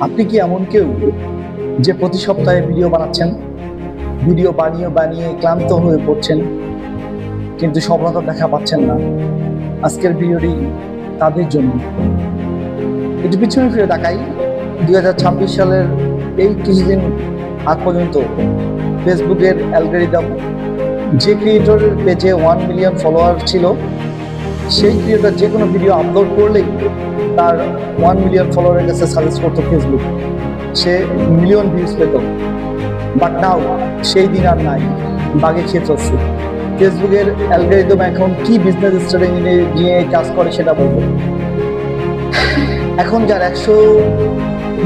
আপনি কি এমন কেউ যে প্রতি সপ্তাহে ভিডিও বানাচ্ছেন, ভিডিও বানিয়ে বানিয়ে ক্লান্ত হয়ে পড়ছেন, কিন্তু সফলতা দেখা পাচ্ছেন না? আজকের ভিডিওটি তাদের জন্য। একটু পিছনে ফিরে তাকাই, 2026 সালের এই কিছুদিন আগ পর্যন্ত ফেসবুকের অ্যালগরিদম যে ক্রিয়েটরের পেজে 1 মিলিয়ন ফলোয়ার ছিল, সেই ক্রিয়েটর যে কোনো ভিডিও আপলোড করলেই তার 1 মিলিয়ন ফলোয়ারের কাছে সাজেস্ট করতো ফেসবুক, সে মিলিয়ন ভিউজ পেত। বাট নাও সেই দিন আর নাই, বাগে খেয়ে চলছে। ফেসবুকের অ্যালগরিদম এখন কি বিজনেস স্ট্র্যাটেজি নিয়ে কাজ করে সেটা বলবো। এখন যার 100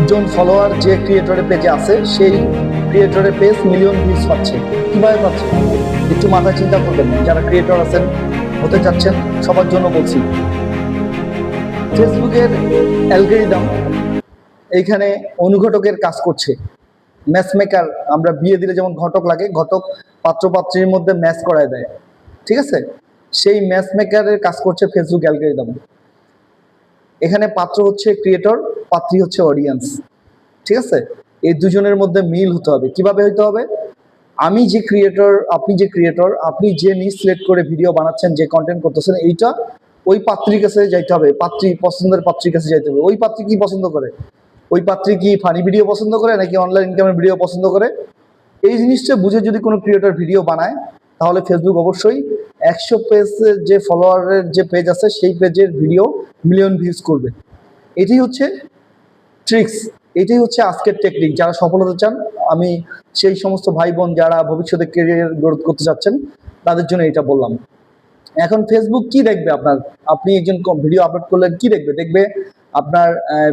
জন ফলোয়ার যে ক্রিয়েটরের পেজে আছে, সেই ক্রিয়েটরের পেজ মিলিয়ন ভিউজ পাচ্ছে। কিভাবে পাচ্ছে একটু মাথায় চিন্তা করবেন। যারা ক্রিয়েটর আছেন, হতে যাচ্ছেন, সবার জন্য বলছি। ফেসবুকের অ্যালগরিদম এইখানে অনুঘটকের কাজ করছে, ম্যাচ মেকার। আমরা বিয়ে দিলে যেমন ঘটক লাগে, ঘটক পাত্র পাত্রীর মধ্যে ম্যাচ করায় দেয়, ঠিক আছে? সেই ম্যাচ মেকারের কাজ করছে ফেসবুক অ্যালগরিদম। এখানে পাত্র হচ্ছে ক্রিয়েটর, পাত্রী হচ্ছে অডিয়েন্স, ঠিক আছে? এই দুজনের মধ্যে মিল হতে হবে। কিভাবে হতে হবে? আমি যে ক্রিয়েটর, আপনি যে ক্রিয়েটর, আপনি যে নিজ সিলেক্ট করে ভিডিও বানাচ্ছেন, যে কন্টেন্ট করতেছেন, এইটা ওই পাত্রীর কাছে যাইতে হবে, পাত্রী পছন্দের পাত্রীর কাছে যাইতে হবে। ওই পাত্রী কি পছন্দ করে? ওই পাত্রী কি ফানি ভিডিও পছন্দ করে নাকি অনলাইন ইনকামের ভিডিও পছন্দ করে? এই জিনিসটা বুঝে যদি কোনো ক্রিয়েটর ভিডিও বানায়, তাহলে ফেসবুক অবশ্যই 100 পেজের যে ফলোয়ারের যে পেজ আছে, সেই পেজের ভিডিও মিলিয়ন ভিউজ করবে। এটাই হচ্ছে ট্রিক্স, এটাই হচ্ছে আজকের টেকনিক। যারা সফলতা চান, আমি সেই সমস্ত ভাই বোন যারা ভবিষ্যতে ক্যারিয়ার গ্রোথ করতে যাচ্ছেন, তাদের জন্য এটা বললাম। এখন ফেসবুক কি দেখবে আপনার? আপনি একজন ভিডিও আপলোড করলেন, কি দেখবে? দেখবে আপনার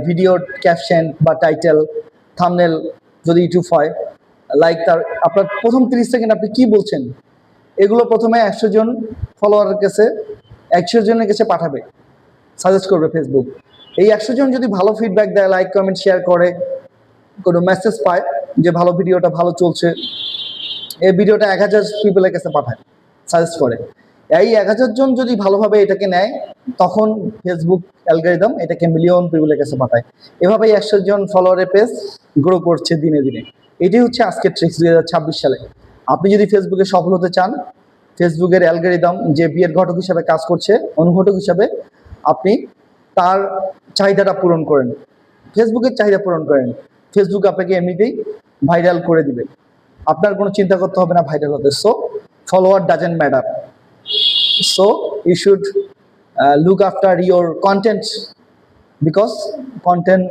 ভিডিওর ক্যাপশন বা টাইটেল, থাম্বনেল যদি ইউটিউব হয়, লাইক তার আপনার প্রথম 30 সেকেন্ড আপনি কি বলছেন, এগুলো প্রথমে 100 জন ফলোয়ারের কাছে, 100 জনের কাছে পাঠাবে, সাজেস্ট করবে ফেসবুক। এই 100 জন যদি ভালো ফিডব্যাক দেয়, লাইক কমেন্ট শেয়ার করে, কোনো মেসেজ পায় যে ভালো ভিডিওটা ভালো চলছে, এই ভিডিওটা 1000 পিপলের কাছে পাঠায়, সাজেস্ট করে। এই 1000 জন যদি ভালোভাবে এটাকে নেয়, তখন ফেসবুক অ্যালগরিদম এটাকে মিলিয়ন পিপলের কাছে পাঠায়। এভাবেই 100 জন ফলোয়ারের পেজ গ্রো করছে দিনে দিনে। এটাই হচ্ছে আজকের ট্রিক্স 2026 সালে। আপনি যদি ফেসবুকে সফল হতে চান, ফেসবুকের অ্যালগরিদম যে বিয়ের ঘটক হিসাবে কাজ করছে, অনুঘটক হিসাবে আপনি তার চাহিদাটা পূরণ করেন, ফেসবুকের চাহিদা পূরণ করেন। ফেসবুক আপনাকে এমনিতেই ভাইরাল করে দিবে, আপনার কোনো চিন্তা করতে হবে না ভাইরাল হতে। So follower doesn't matter. So you should look after your content, because content